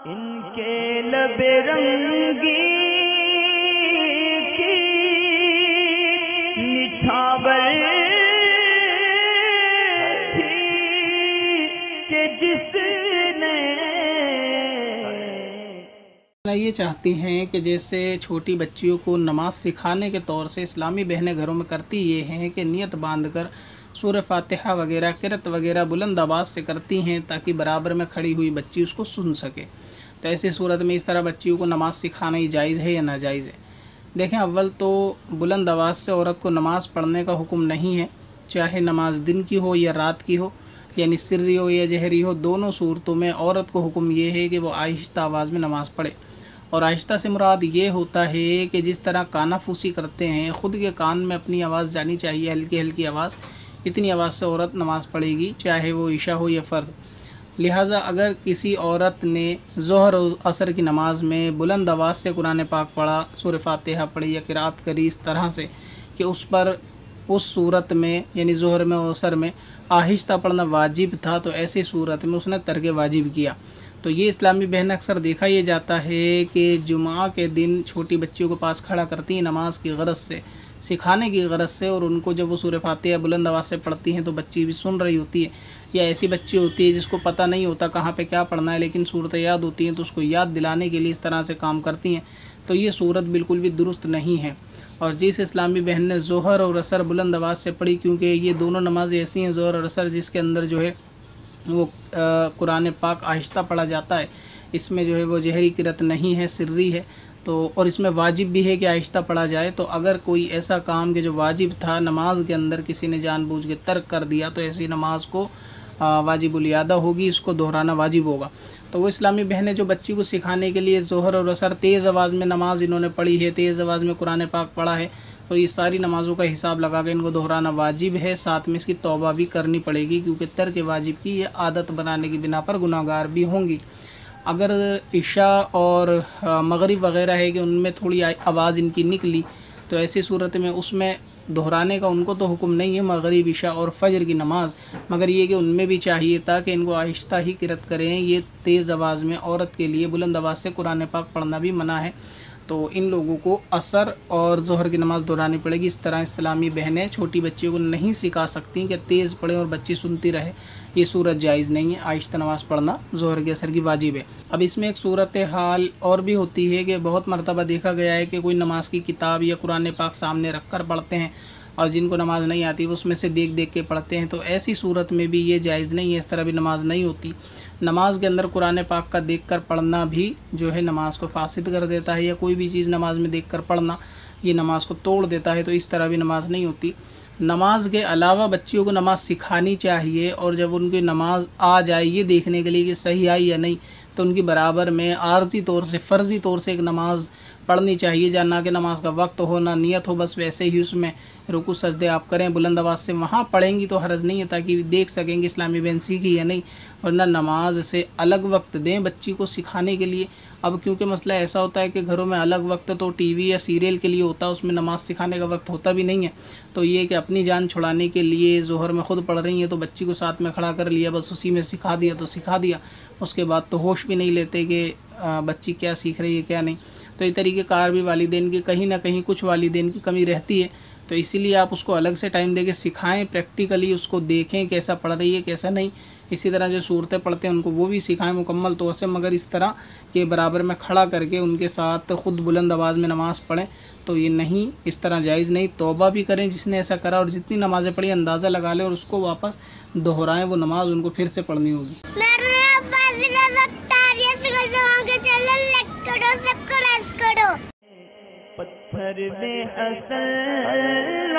ان کے لب رنگی کی نچھاور تھی کہ جس نے یہ چاہتی ہیں کہ جیسے چھوٹی بچیوں کو نماز سکھانے کے طور سے اسلامی بہنیں گھروں میں کرتی یہ ہیں کہ نیت باندھ کر سورہ فاتحہ وغیرہ قرأت وغیرہ بلند آواز سے کرتی ہیں تاکہ برابر میں کھڑی ہوئی بچی اس کو سن سکے، تو ایسی صورت میں اس طرح بچیوں کو نماز سکھانا ہی جائز ہے یا ناجائز ہے؟ دیکھیں، اول تو بلند آواز سے عورت کو نماز پڑھنے کا حکم نہیں ہے، چاہے نماز دن کی ہو یا رات کی ہو، یعنی سری ہو یا جہری ہو، دونوں صورتوں میں عورت کو حکم یہ ہے کہ وہ آہستہ آواز میں نماز پڑھے۔ اور آہستہ سے مراد یہ ہوتا ہے کہ جس طرح کانا پھوسی کرتے ہیں، خود کے کان میں اپنی آواز جانی چاہیے، ہلکی ہلکی آواز، اتنی آواز سے عورت نماز پڑھے گی، چاہے وہ عشاء ہو یا فرض۔ لہٰذا اگر کسی عورت نے ظہر و عصر کی نماز میں بلند آواز سے قرآن پاک پڑھا، سورہ فاتحہ پڑھی یا قرأت کری اس طرح سے کہ اس پر اس صورت میں یعنی ظہر میں اور عصر میں آہستہ پڑھنا واجب تھا، تو ایسی صورت میں اس نے ترک واجب کیا۔ تو یہ اسلامی بہن اکثر دیکھا یہ جاتا ہے کہ جمعہ کے دن چھوٹی بچیوں کو پاس کھڑا کرتی ہیں نماز کی غرض سے، سکھانے کی غرض سے، اور ان کو جب وہ سورہ فاتحہ بلند آواز سے پڑھتی ہیں تو بچی بھی سن رہی ہوتی ہے، یا ایسی بچی ہوتی ہے جس کو پتہ نہیں ہوتا کہاں پہ کیا پڑھنا ہے لیکن صورت یاد ہوتی ہیں تو اس کو یاد دلانے کے لیے اس طرح سے کام کرتی ہیں، تو یہ صورت بالکل بھی درست نہیں ہے۔ اور جس اسلامی بہن نے ظہر اور عصر بلند آواز سے پڑھی، کیونکہ یہ دونوں نمازیں ایسی ہیں ظہر اور عصر جس کے اندر جو ہے وہ قرآن پاک آہستہ پڑھا جاتا ہے، اس میں جو ہے وہ جہری قرأت نہیں ہے، سری ہے، تو اور اس میں واجب بھی ہے کہ آہستہ پڑھا جائے، تو اگر کوئی ایسا کام کہ جو واجب تھا نماز کے اندر کسی نے جان بوجھ کے ترک کر دیا تو ایسی نماز کو واجب الادا ہوگی، اس کو دہرانا واجب ہوگا۔ تو وہ اسلامی بہنیں جو بچی کو سکھانے کے لیے ظہر اور عصر تیز آواز میں نماز انہوں نے پڑھی ہے، تیز آواز میں قرآن پاک پڑھا ہے، تو یہ ساری نمازوں کا حساب لگا کے ان کو دہرانا واجب ہے، ساتھ میں اس کی توبہ بھی کرنی پڑے گی، کیونکہ ترک واجب کی یہ عادت بنانے کی بنا پر گناہ گار بھی ہوں گی۔ اگر عشاء اور مغرب وغیرہ ہے کہ ان میں تھوڑی آواز ان کی نکلی، تو ایسی صورت میں اس میں دہرانے کا ان کو تو حکم نہیں ہے، مغرب عشاء اور فجر کی نماز، مگر یہ کہ ان میں بھی چاہیے تھا کہ ان کو آہستہ ہی قرأت کریں، یہ تیز آواز میں عورت کے لیے بلند آواز سے قرآن پاک پڑھنا بھی منع ہے، تو ان لوگوں کو عصر اور ظہر کی نماز دہرانی پڑے گی۔ اس طرح اسلامی بہنیں چھوٹی بچیوں کو نہیں سکھا سکتی کہ تیز پڑھیں اور بچی سنتی رہے، یہ صورت جائز نہیں ہے، آہستہ نماز پڑھنا ظہر کے عصر کی واجب ہے۔ اب اس میں ایک صورت حال اور بھی ہوتی ہے کہ بہت مرتبہ دیکھا گیا ہے کہ کوئی نماز کی کتاب یا قرآن پاک سامنے رکھ کر پڑھتے ہیں، اور جن کو نماز نہیں آتی وہ اس میں سے دیکھ دیکھ کے پڑھتے ہیں، تو ایسی صورت میں بھی یہ جائز نہیں ہے، اس طرح بھی نماز نہیں ہوتی۔ نماز کے اندر قرآن پاک کا دیکھ کر پڑھنا بھی جو ہے نماز کو فاسد کر دیتا ہے، یا کوئی بھی چیز نماز میں دیکھ کر پڑھنا یہ نماز کو توڑ دیتا ہے، تو اس طرح بھی نماز نہیں ہوتی۔ نماز کے علاوہ بچیوں کو نماز سکھانی چاہیے، اور جب ان کی نماز آ جائے یہ دیکھنے کے لیے کہ صحیح آئی یا نہیں، تو ان کی برابر میں عارضی طور سے فرضی طور سے ایک نماز پڑھنی چاہیے، جاننا کہ نماز کا وقت ہو نہ نیت ہو، بس ویسے ہی اس میں رکوع سجدے آپ کریں بلند آواز سے، وہاں پڑھیں گی تو حرج نہیں ہے، تاکہ دیکھ سکیں گے اسلامی بہن سیکھی یا نہیں، ورنہ نماز سے الگ وقت دیں بچی کو سکھانے کے لیے۔ اب کیونکہ مسئلہ ایسا ہوتا ہے کہ گھروں میں الگ وقت تو ٹی وی یا سیریل کے لیے ہوتا ہے، اس میں نماز سکھانے کا وقت ہوتا بھی نہیں ہے، تو یہ کہ اپنی جان چھڑانے کے لیے ظہر میں خود پڑھ رہی ہیں تو بچی کو ساتھ میں کھڑا کر لیا، بس اسی میں سکھا دیا تو سکھا دیا، اس کے بعد تو ہوش بھی نہیں لیتے کہ بچی کیا سیکھ رہی ہے کیا نہیں، تو یہ طریقہ کار بھی والدین کی کہیں نہ کہیں کچھ والدین کی کمی رہتی ہے، تو اسی لیے آپ اس کو الگ سے ٹائم دے کے سکھائیں، پریکٹیکلی اس کو دیکھیں کیسا پڑھ رہی ہے کیسا نہیں، اسی طرح جو صورتیں پڑھتے ہیں ان کو وہ بھی سکھائیں مکمل طور سے، مگر اس طرح کہ برابر میں کھڑا کر کے ان کے ساتھ خود بلند آواز میں نماز پڑھیں، تو یہ نہیں، اس طرح جائز نہیں۔ توبہ بھی کریں جس نے ایسا کرا، اور جتنی نمازیں پڑھی اندازہ لگا لیں اور اس کو واپس دہرائیں، وہ نماز ان کو پھر سے پڑھنی ہوگی۔ پتھر میں اصل